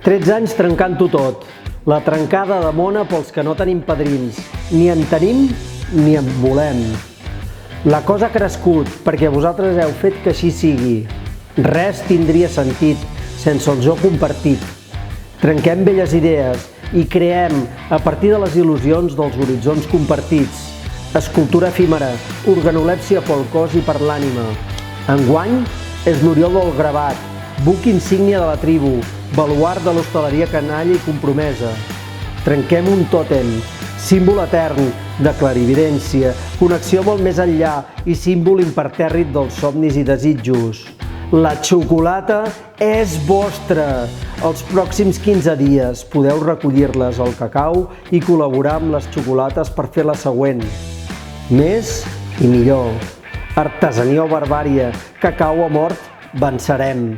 13 anys trencant-ho tot. La trencada de mona pels que no tenim padrins. Ni en tenim ni en volem. La cosa ha crescut perquè vosaltres heu fet que així sigui. Res tindria sentit sense el jo compartit. Trenquem velles idees i creem, a partir de les il·lusions dels horitzons compartits, escultura efímera, organolèpsia pel cos i per l'ànima. Enguany és l'Oriol del Gravat, buc insígnia de la tribu, baluard de l'hostaleria canalla i compromesa. Trenquem un tòtem, símbol etern de clarividència, connexió molt més enllà i símbol impertèrrit dels somnis i desitjos. La xocolata és vostra! Els pròxims 15 dies podeu recollir-les al cacau i col·laborar amb les xocolates per fer la següent. Més i millor. Artesania o barbària, cacau o mort, vencerem.